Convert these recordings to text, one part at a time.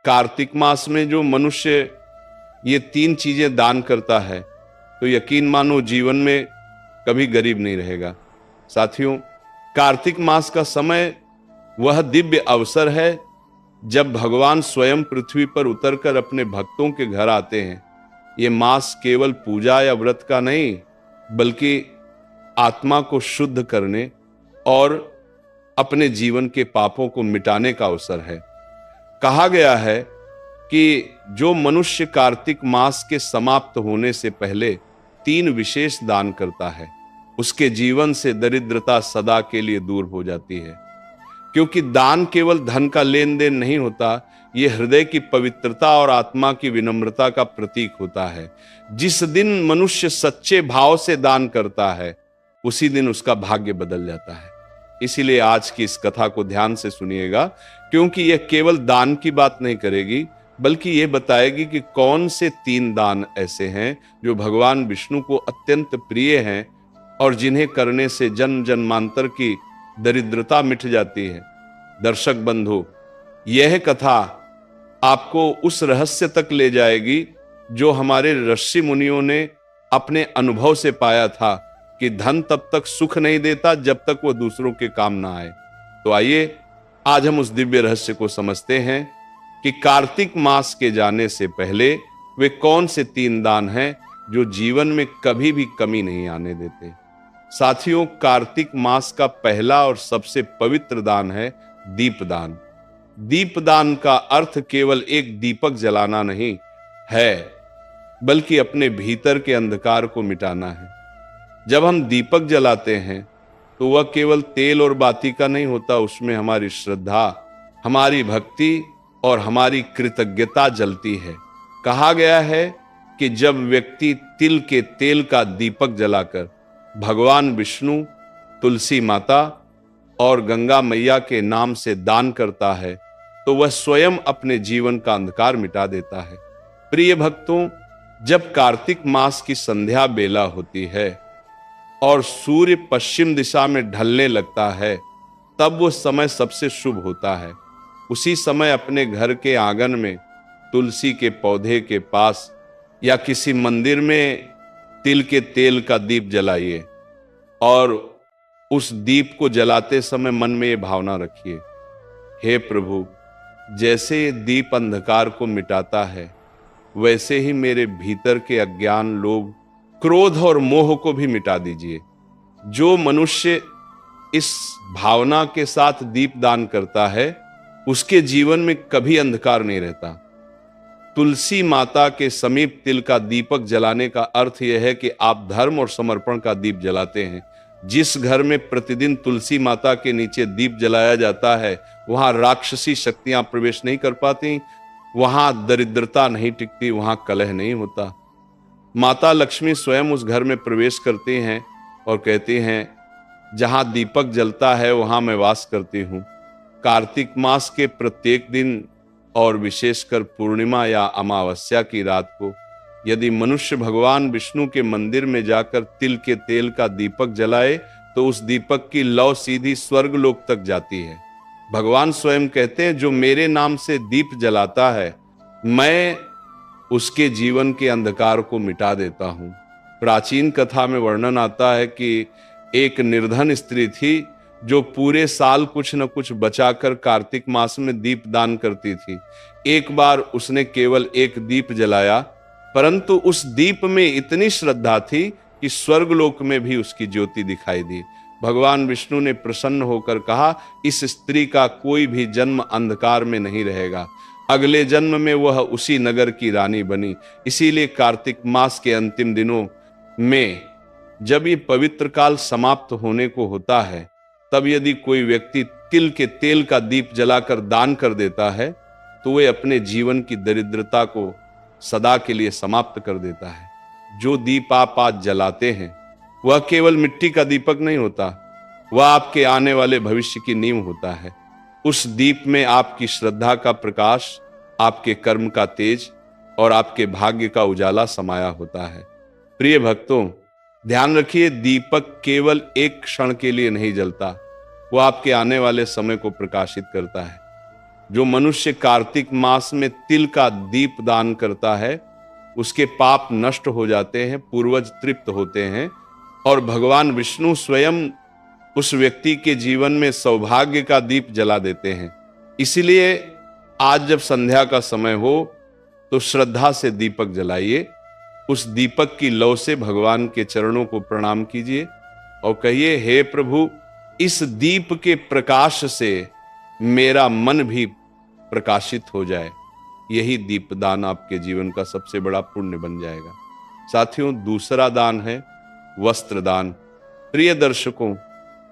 कार्तिक मास में जो मनुष्य ये 3 चीजें दान करता है तो यकीन मानो जीवन में कभी गरीब नहीं रहेगा। साथियों, कार्तिक मास का समय वह दिव्य अवसर है जब भगवान स्वयं पृथ्वी पर उतरकर अपने भक्तों के घर आते हैं। ये मास केवल पूजा या व्रत का नहीं, बल्कि आत्मा को शुद्ध करने और अपने जीवन के पापों को मिटाने का अवसर है। कहा गया है कि जो मनुष्य कार्तिक मास के समाप्त होने से पहले 3 विशेष दान करता है, उसके जीवन से दरिद्रता सदा के लिए दूर हो जाती है। क्योंकि दान केवल धन का लेन देन नहीं होता, यह हृदय की पवित्रता और आत्मा की विनम्रता का प्रतीक होता है। जिस दिन मनुष्य सच्चे भाव से दान करता है, उसी दिन उसका भाग्य बदल जाता है। इसीलिए आज की इस कथा को ध्यान से सुनिएगा, क्योंकि यह केवल दान की बात नहीं करेगी, बल्कि यह बताएगी कि कौन से 3 दान ऐसे हैं जो भगवान विष्णु को अत्यंत प्रिय हैं और जिन्हें करने से जन्म जन्मांतर की दरिद्रता मिट जाती है। दर्शक बंधु, यह कथा आपको उस रहस्य तक ले जाएगी जो हमारे ऋषि मुनियों ने अपने अनुभव से पाया था कि धन तब तक सुख नहीं देता जब तक वह दूसरों के काम ना आए। तो आइए आज हम उस दिव्य रहस्य को समझते हैं कि कार्तिक मास के जाने से पहले वे कौन से 3 दान हैं जो जीवन में कभी भी कमी नहीं आने देते। साथियों, कार्तिक मास का पहला और सबसे पवित्र दान है दीपदान। दीपदान का अर्थ केवल एक दीपक जलाना नहीं है, बल्कि अपने भीतर के अंधकार को मिटाना है। जब हम दीपक जलाते हैं तो वह केवल तेल और बाती का नहीं होता, उसमें हमारी श्रद्धा, हमारी भक्ति और हमारी कृतज्ञता जलती है। कहा गया है कि जब व्यक्ति तिल के तेल का दीपक जलाकर भगवान विष्णु, तुलसी माता और गंगा मैया के नाम से दान करता है तो वह स्वयं अपने जीवन का अंधकार मिटा देता है। प्रिय भक्तों, जब कार्तिक मास की संध्या बेला होती है और सूर्य पश्चिम दिशा में ढलने लगता है, तब वो समय सबसे शुभ होता है। उसी समय अपने घर के आंगन में तुलसी के पौधे के पास या किसी मंदिर में तिल के तेल का दीप जलाइए और उस दीप को जलाते समय मन में ये भावना रखिए, हे प्रभु, जैसे ये दीप अंधकार को मिटाता है, वैसे ही मेरे भीतर के अज्ञान, लोभ, क्रोध और मोह को भी मिटा दीजिए। जो मनुष्य इस भावना के साथ दीप दान करता है, उसके जीवन में कभी अंधकार नहीं रहता। तुलसी माता के समीप तिल का दीपक जलाने का अर्थ यह है कि आप धर्म और समर्पण का दीप जलाते हैं। जिस घर में प्रतिदिन तुलसी माता के नीचे दीप जलाया जाता है, वहां राक्षसी शक्तियां प्रवेश नहीं कर पाती, वहां दरिद्रता नहीं टिकती, वहां कलह नहीं होता। माता लक्ष्मी स्वयं उस घर में प्रवेश करती हैं और कहती हैं, जहां दीपक जलता है वहां मैं वास करती हूं। कार्तिक मास के प्रत्येक दिन और विशेषकर पूर्णिमा या अमावस्या की रात को यदि मनुष्य भगवान विष्णु के मंदिर में जाकर तिल के तेल का दीपक जलाए तो उस दीपक की लौ सीधी स्वर्ग लोक तक जाती है। भगवान स्वयं कहते हैं, जो मेरे नाम से दीप जलाता है, मैं उसके जीवन के अंधकार को मिटा देता हूं। प्राचीन कथा में वर्णन आता है कि एक निर्धन स्त्री थी जो पूरे साल कुछ न कुछ बचाकर कार्तिक मास में दीप दान करती थी। एक बार उसने केवल एक दीप जलाया, परंतु उस दीप में इतनी श्रद्धा थी कि स्वर्गलोक में भी उसकी ज्योति दिखाई दी। भगवान विष्णु ने प्रसन्न होकर कहा, इस स्त्री का कोई भी जन्म अंधकार में नहीं रहेगा, अगले जन्म में वह उसी नगर की रानी बनी। इसीलिए कार्तिक मास के अंतिम दिनों में जब ये पवित्र काल समाप्त होने को होता है, तब यदि कोई व्यक्ति तिल के तेल का दीप जलाकर दान कर देता है तो वह अपने जीवन की दरिद्रता को सदा के लिए समाप्त कर देता है। जो दीप आप आज जलाते हैं वह केवल मिट्टी का दीपक नहीं होता, वह आपके आने वाले भविष्य की नींव होता है। उस दीप में आपकी श्रद्धा का प्रकाश, आपके कर्म का तेज और आपके भाग्य का उजाला समाया होता है। प्रिय भक्तों, ध्यान रखिए, दीपक केवल एक क्षण के लिए नहीं जलता, वह आपके आने वाले समय को प्रकाशित करता है। जो मनुष्य कार्तिक मास में तिल का दीप दान करता है उसके पाप नष्ट हो जाते हैं, पूर्वज तृप्त होते हैं और भगवान विष्णु स्वयं उस व्यक्ति के जीवन में सौभाग्य का दीप जला देते हैं। इसीलिए आज जब संध्या का समय हो तो श्रद्धा से दीपक जलाइए, उस दीपक की लौ से भगवान के चरणों को प्रणाम कीजिए और कहिए, हे प्रभु, इस दीप के प्रकाश से मेरा मन भी प्रकाशित हो जाए। यही दीपदान आपके जीवन का सबसे बड़ा पुण्य बन जाएगा। साथियों, दूसरा दान है वस्त्र दान। प्रिय दर्शकों,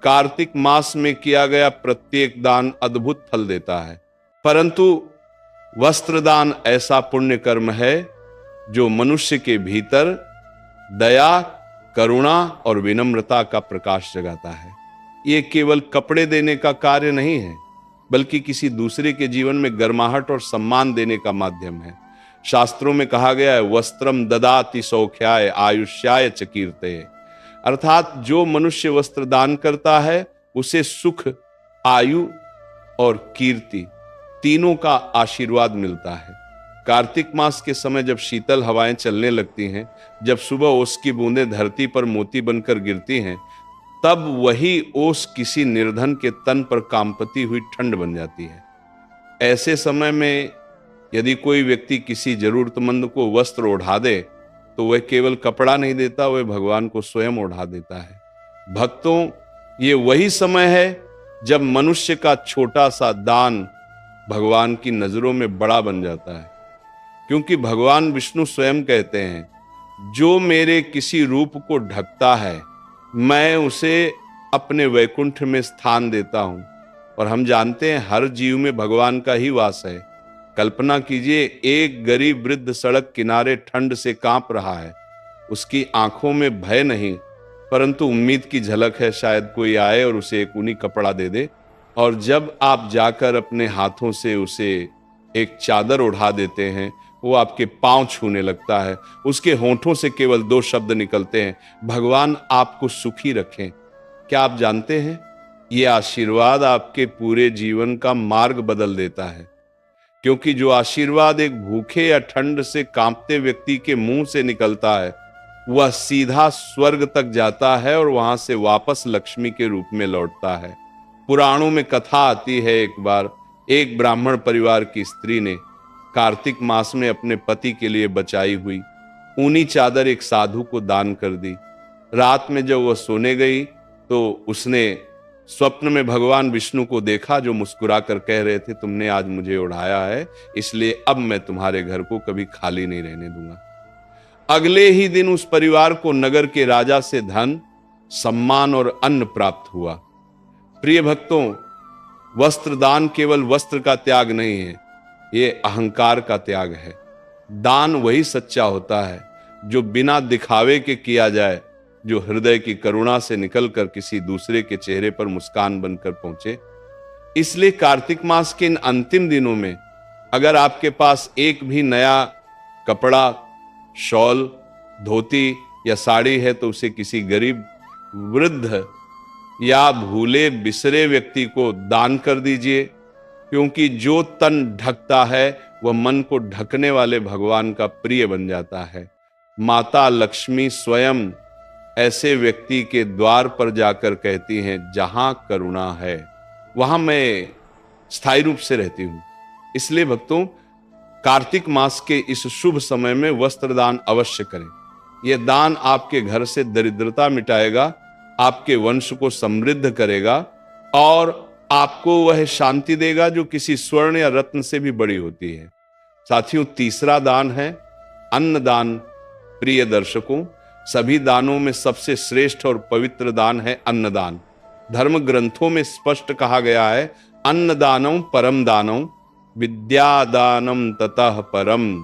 कार्तिक मास में किया गया प्रत्येक दान अद्भुत फल देता है, परंतु वस्त्र दान ऐसा पुण्य कर्म है जो मनुष्य के भीतर दया, करुणा और विनम्रता का प्रकाश जगाता है। ये केवल कपड़े देने का कार्य नहीं है, बल्कि किसी दूसरे के जीवन में गर्माहट और सम्मान देने का माध्यम है। शास्त्रों में कहा गया है, वस्त्रम ददाति सौख्याय आयुष्याय च कीर्तये, अर्थात जो मनुष्य वस्त्र दान करता है उसे सुख, आयु और कीर्ति तीनों का आशीर्वाद मिलता है। कार्तिक मास के समय जब शीतल हवाएं चलने लगती हैं, जब सुबह ओस की बूंदें धरती पर मोती बनकर गिरती हैं, तब वही ओस किसी निर्धन के तन पर कांपती हुई ठंड बन जाती है। ऐसे समय में यदि कोई व्यक्ति किसी जरूरतमंद को वस्त्र ओढ़ा दे तो वह केवल कपड़ा नहीं देता, वह भगवान को स्वयं ओढ़ा देता है। भक्तों, ये वही समय है जब मनुष्य का छोटा सा दान भगवान की नजरों में बड़ा बन जाता है, क्योंकि भगवान विष्णु स्वयं कहते हैं, जो मेरे किसी रूप को ढकता है मैं उसे अपने वैकुंठ में स्थान देता हूं। और हम जानते हैं हर जीव में भगवान का ही वास है। कल्पना कीजिए, एक गरीब वृद्ध सड़क किनारे ठंड से कांप रहा है, उसकी आंखों में भय नहीं परंतु उम्मीद की झलक है, शायद कोई आए और उसे एक ऊनी कपड़ा दे दे। और जब आप जाकर अपने हाथों से उसे एक चादर ओढ़ा देते हैं, वो आपके पांव छूने लगता है, उसके होंठों से केवल 2 शब्द निकलते हैं, भगवान आपको सुखी रखें। क्या आप जानते हैं, ये आशीर्वाद आपके पूरे जीवन का मार्ग बदल देता है, क्योंकि जो आशीर्वाद एक भूखे या ठंड से कांपते व्यक्ति के मुंह से निकलता है वह सीधा स्वर्ग तक जाता है और वहां से वापस लक्ष्मी के रूप में लौटता है। पुराणों में कथा आती है, एक बार एक ब्राह्मण परिवार की स्त्री ने कार्तिक मास में अपने पति के लिए बचाई हुई ऊनी चादर एक साधु को दान कर दी। रात में जब वह सोने गई तो उसने स्वप्न में भगवान विष्णु को देखा, जो मुस्कुरा कर कह रहे थे, तुमने आज मुझे उड़ाया है, इसलिए अब मैं तुम्हारे घर को कभी खाली नहीं रहने दूंगा। अगले ही दिन उस परिवार को नगर के राजा से धन, सम्मान और अन्न प्राप्त हुआ। प्रिय भक्तों, वस्त्र दान केवल वस्त्र का त्याग नहीं है, ये अहंकार का त्याग है। दान वही सच्चा होता है जो बिना दिखावे के किया जाए, जो हृदय की करुणा से निकलकर किसी दूसरे के चेहरे पर मुस्कान बनकर पहुंचे। इसलिए कार्तिक मास के इन अंतिम दिनों में अगर आपके पास एक भी नया कपड़ा, शॉल, धोती या साड़ी है तो उसे किसी गरीब, वृद्ध या भूले बिसरे व्यक्ति को दान कर दीजिए, क्योंकि जो तन ढकता है वह मन को ढकने वाले भगवान का प्रिय बन जाता है। माता लक्ष्मी स्वयं ऐसे व्यक्ति के द्वार पर जाकर कहती हैं, जहां करुणा है वहां मैं स्थायी रूप से रहती हूं। इसलिए भक्तों, कार्तिक मास के इस शुभ समय में वस्त्र दान अवश्य करें। यह दान आपके घर से दरिद्रता मिटाएगा, आपके वंश को समृद्ध करेगा और आपको वह शांति देगा जो किसी स्वर्ण या रत्न से भी बड़ी होती है। साथियों, तीसरा दान है अन्नदान। प्रिय दर्शकों, सभी दानों में सबसे श्रेष्ठ और पवित्र दान है अन्नदान। धर्म ग्रंथों में स्पष्ट कहा गया है, अन्नदानम परम दानम विद्यादानम ततः परम,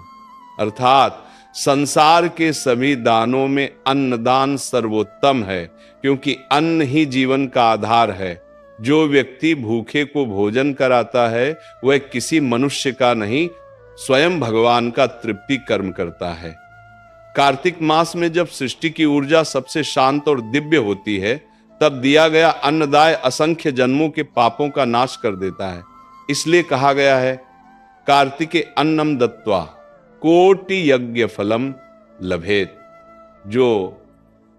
अर्थात संसार के सभी दानों में अन्नदान सर्वोत्तम है, क्योंकि अन्न ही जीवन का आधार है। जो व्यक्ति भूखे को भोजन कराता है वह किसी मनुष्य का नहीं, स्वयं भगवान का तृप्ति कर्म करता है। कार्तिक मास में जब सृष्टि की ऊर्जा सबसे शांत और दिव्य होती है, तब दिया गया अन्नदाय असंख्य जन्मों के पापों का नाश कर देता है। इसलिए कहा गया है कार्तिके अन्नम दत्वा कोटि यज्ञ फलम लभेत। जो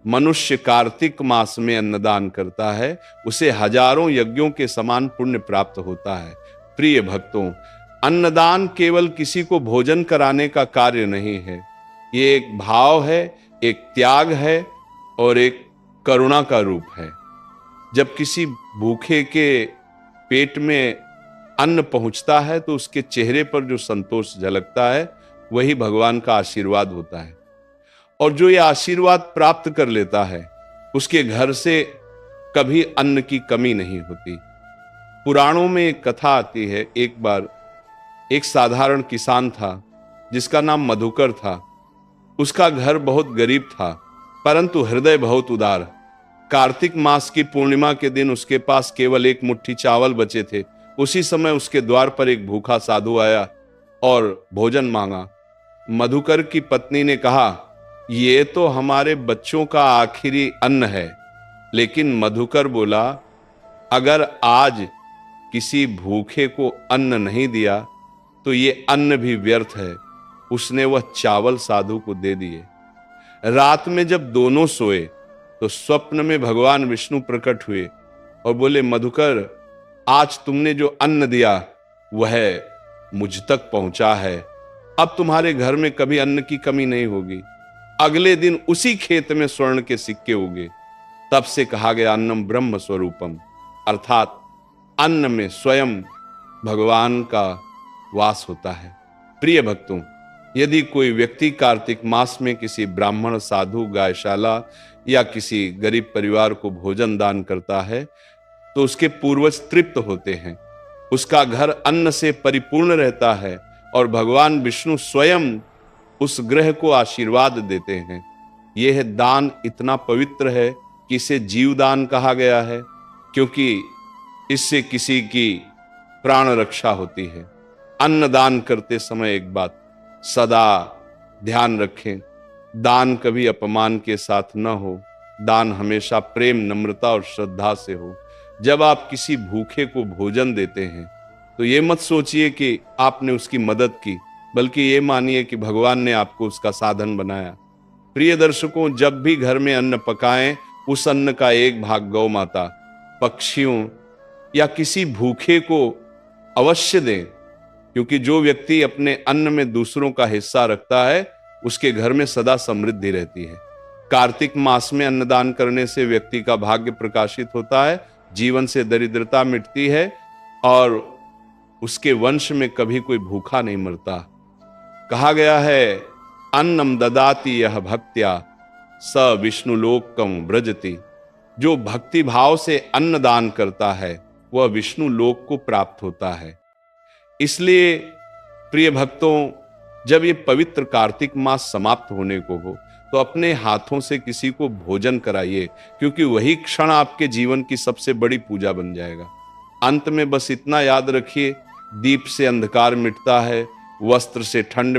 मनुष्य कार्तिक मास में अन्नदान करता है उसे हजारों यज्ञों के समान पुण्य प्राप्त होता है। प्रिय भक्तों, अन्नदान केवल किसी को भोजन कराने का कार्य नहीं है, ये एक भाव है, एक त्याग है और एक करुणा का रूप है। जब किसी भूखे के पेट में अन्न पहुंचता है तो उसके चेहरे पर जो संतोष झलकता है वही भगवान का आशीर्वाद होता है। और जो ये आशीर्वाद प्राप्त कर लेता है उसके घर से कभी अन्न की कमी नहीं होती। पुराणों में एक कथा आती है, एक बार एक साधारण किसान था जिसका नाम मधुकर था। उसका घर बहुत गरीब था परंतु हृदय बहुत उदार। कार्तिक मास की पूर्णिमा के दिन उसके पास केवल एक मुट्ठी चावल बचे थे। उसी समय उसके द्वार पर एक भूखा साधु आया और भोजन मांगा। मधुकर की पत्नी ने कहा, ये तो हमारे बच्चों का आखिरी अन्न है। लेकिन मधुकर बोला, अगर आज किसी भूखे को अन्न नहीं दिया तो ये अन्न भी व्यर्थ है। उसने वह चावल साधु को दे दिए। रात में जब दोनों सोए तो स्वप्न में भगवान विष्णु प्रकट हुए और बोले, मधुकर, आज तुमने जो अन्न दिया वह मुझ तक पहुंचा है। अब तुम्हारे घर में कभी अन्न की कमी नहीं होगी। अगले दिन उसी खेत में स्वर्ण के सिक्के उगे। तब से कहा गया अन्नम ब्रह्म स्वरूपम, अर्थात अन्न में स्वयं भगवान का वास होता है। प्रिय भक्तों, यदि कोई व्यक्ति कार्तिक मास में किसी ब्राह्मण, साधु, गायशाला या किसी गरीब परिवार को भोजन दान करता है तो उसके पूर्वज तृप्त होते हैं, उसका घर अन्न से परिपूर्ण रहता है और भगवान विष्णु स्वयं उस ग्रह को आशीर्वाद देते हैं। यह दान इतना पवित्र है कि इसे जीवदान कहा गया है, क्योंकि इससे किसी की प्राण रक्षा होती है। अन्न दान करते समय एक बात सदा ध्यान रखें, दान कभी अपमान के साथ न हो। दान हमेशा प्रेम, नम्रता और श्रद्धा से हो। जब आप किसी भूखे को भोजन देते हैं तो ये मत सोचिए कि आपने उसकी मदद की, बल्कि ये मानिए कि भगवान ने आपको उसका साधन बनाया। प्रिय दर्शकों, जब भी घर में अन्न पकाएं, उस अन्न का एक भाग गौ माता, पक्षियों या किसी भूखे को अवश्य दें, क्योंकि जो व्यक्ति अपने अन्न में दूसरों का हिस्सा रखता है उसके घर में सदा समृद्धि रहती है। कार्तिक मास में अन्नदान करने से व्यक्ति का भाग्य प्रकाशित होता है, जीवन से दरिद्रता मिटती है और उसके वंश में कभी कोई भूखा नहीं मरता। कहा गया है, अन्नम ददाति यह भक्त्या स विष्णुलोकम व्रजति। जो भक्ति भाव से अन्न दान करता है वह विष्णु लोक को प्राप्त होता है। इसलिए प्रिय भक्तों, जब ये पवित्र कार्तिक मास समाप्त होने को हो तो अपने हाथों से किसी को भोजन कराइए, क्योंकि वही क्षण आपके जीवन की सबसे बड़ी पूजा बन जाएगा। अंत में बस इतना याद रखिए, दीप से अंधकार मिटता है, वस्त्र से ठंड